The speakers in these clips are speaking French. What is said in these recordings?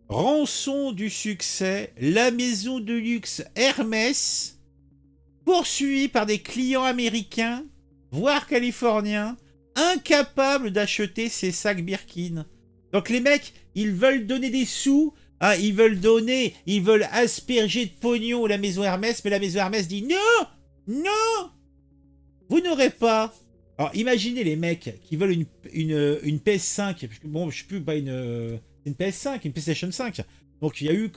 Rançon du succès, la maison de luxe Hermès, poursuivie par des clients américains, voire californiens, incapables d'acheter ces sacs Birkin. Donc les mecs, ils veulent donner des sous, hein, ils veulent asperger de pognon la maison Hermès, mais la maison Hermès dit non, non, vous n'aurez pas. Alors imaginez les mecs qui veulent une PS5, bon je sais plus, pas une PS5, une PlayStation 5. Donc il y a eu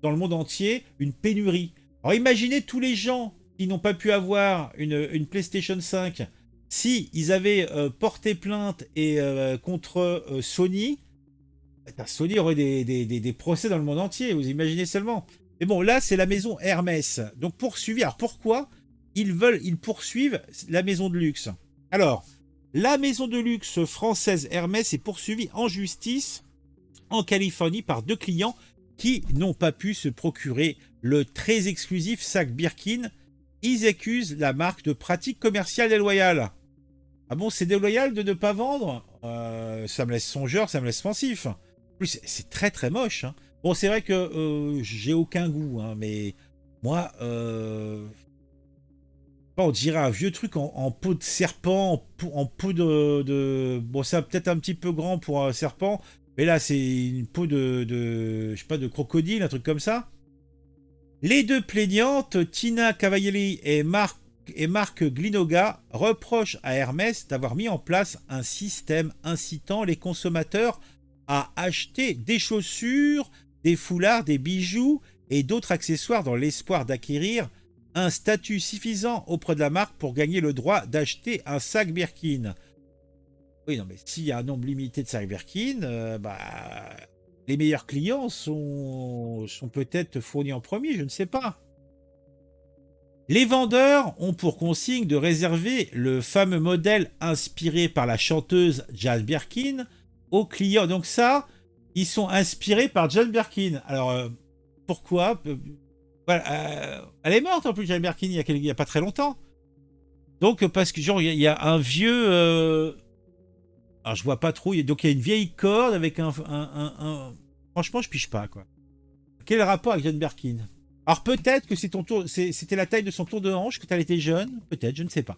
dans le monde entier une pénurie. Alors imaginez tous les gens qui n'ont pas pu avoir une PlayStation 5 si ils avaient porté plainte contre Sony. Sony aurait des procès dans le monde entier, vous imaginez seulement. Mais bon, là, c'est la maison Hermès. Donc poursuivi. Alors pourquoi ils poursuivent la maison de luxe? Alors, la maison de luxe française Hermès est poursuivie en justice en Californie par deux clients qui n'ont pas pu se procurer le très exclusif sac Birkin. Ils accusent la marque de pratiques commerciales déloyales. Ah bon, c'est déloyal de ne pas vendre? Ça me laisse songeur, ça me laisse pensif. En plus, c'est très très moche, hein. Bon, c'est vrai que j'ai aucun goût, hein, mais moi, on dirait un vieux truc en peau de serpent, en peau Bon, c'est peut-être un petit peu grand pour un serpent, mais là, c'est une peau je sais pas, de crocodile, un truc comme ça. Les deux plaignantes, Tina Cavalieri et Marc Glinoga, reprochent à Hermès d'avoir mis en place un système incitant les consommateurs à acheter des chaussures, des foulards, des bijoux et d'autres accessoires dans l'espoir d'acquérir un statut suffisant auprès de la marque pour gagner le droit d'acheter un sac Birkin. Oui, non, mais s'il y a un nombre limité de sacs Birkin, les meilleurs clients sont peut-être fournis en premier, je ne sais pas. Les vendeurs ont pour consigne de réserver le fameux modèle inspiré par la chanteuse Jane Birkin aux clients. Donc ça, ils sont inspirés par Jane Birkin. Alors, pourquoi? Voilà, elle est morte en plus, Jane Birkin, il y a pas très longtemps. Donc, parce que genre, il y a un vieux... alors, je vois pas trop. Donc, il y a une vieille corde avec Franchement, je piche pas, quoi. Quel rapport avec Jane Birkin? Alors peut-être que c'était la taille de son tour de hanche quand elle était jeune. Peut-être, je ne sais pas.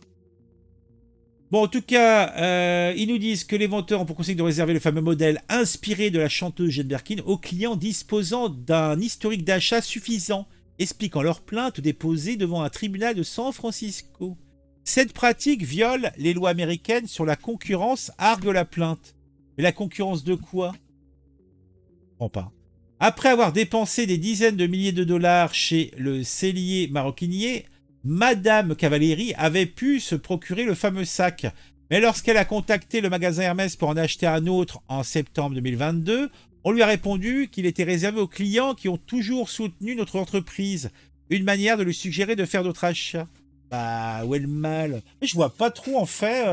Bon, en tout cas, ils nous disent que les vendeurs ont pour consigne de réserver le fameux modèle inspiré de la chanteuse Jane Birkin aux clients disposant d'un historique d'achat suffisant, expliquant leur plainte déposée devant un tribunal de San Francisco. Cette pratique viole les lois américaines sur la concurrence, argue la plainte. Mais la concurrence de quoi? Je comprends pas. Après avoir dépensé des dizaines de milliers de dollars chez le sellier maroquinier, Madame Cavalieri avait pu se procurer le fameux sac. Mais lorsqu'elle a contacté le magasin Hermès pour en acheter un autre en septembre 2022, on lui a répondu qu'il était réservé aux clients qui ont toujours soutenu notre entreprise. Une manière de lui suggérer de faire d'autres achats. Bah, où est le mal? Je vois pas trop en fait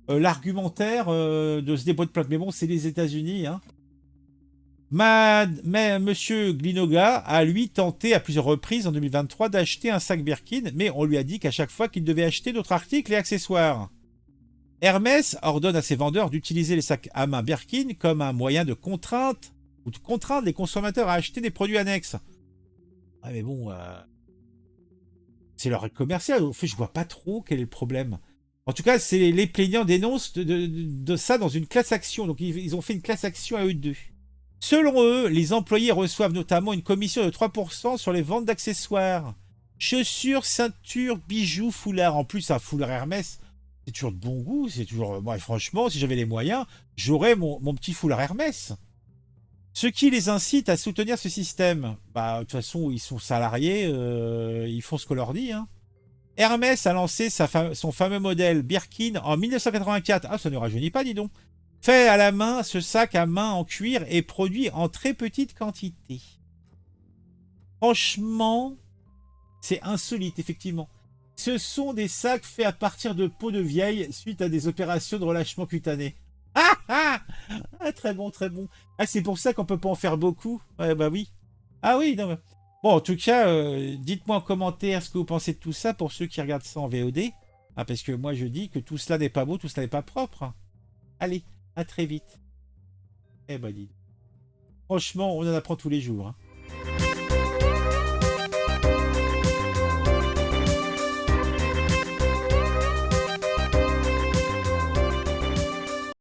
l'argumentaire de ce dépôt de plainte. Mais bon, c'est les États-Unis, hein. Mais Monsieur Glinoga a lui tenté à plusieurs reprises en 2023 d'acheter un sac Birkin, mais on lui a dit qu'à chaque fois qu'il devait acheter d'autres articles et accessoires. Hermès ordonne à ses vendeurs d'utiliser les sacs à main Birkin comme un moyen de contrainte ou de contraindre les consommateurs à acheter des produits annexes. Ah mais bon, c'est leur règle commerciale. En fait, je vois pas trop quel est le problème. En tout cas, les plaignants dénoncent de ça dans une classe action. Donc ils ont fait une classe action à eux deux. Selon eux, les employés reçoivent notamment une commission de 3% sur les ventes d'accessoires. Chaussures, ceintures, bijoux, foulards. En plus, un foulard Hermès, c'est toujours de bon goût. C'est toujours. Moi, franchement, si j'avais les moyens, j'aurais mon petit foulard Hermès. Ce qui les incite à soutenir ce système. Bah, de toute façon, ils sont salariés, ils font ce qu'on leur dit, hein. Hermès a lancé son fameux modèle Birkin en 1984. Ah, ça ne rajeunit pas, dis donc. Fait à la main, ce sac à main en cuir est produit en très petite quantité. Franchement, c'est insolite, effectivement. Ce sont des sacs faits à partir de peau de vieille suite à des opérations de relâchement cutané. Ah ah, ah, très bon, très bon. Ah, c'est pour ça qu'on peut pas en faire beaucoup. Ouais, bah oui. Ah oui, non, bon, en tout cas, dites-moi en commentaire ce que vous pensez de tout ça pour ceux qui regardent ça en VOD. Ah, parce que moi, je dis que tout cela n'est pas beau, tout cela n'est pas propre. Allez, à très vite. Eh ben, dis. Franchement, on en apprend tous les jours, hein.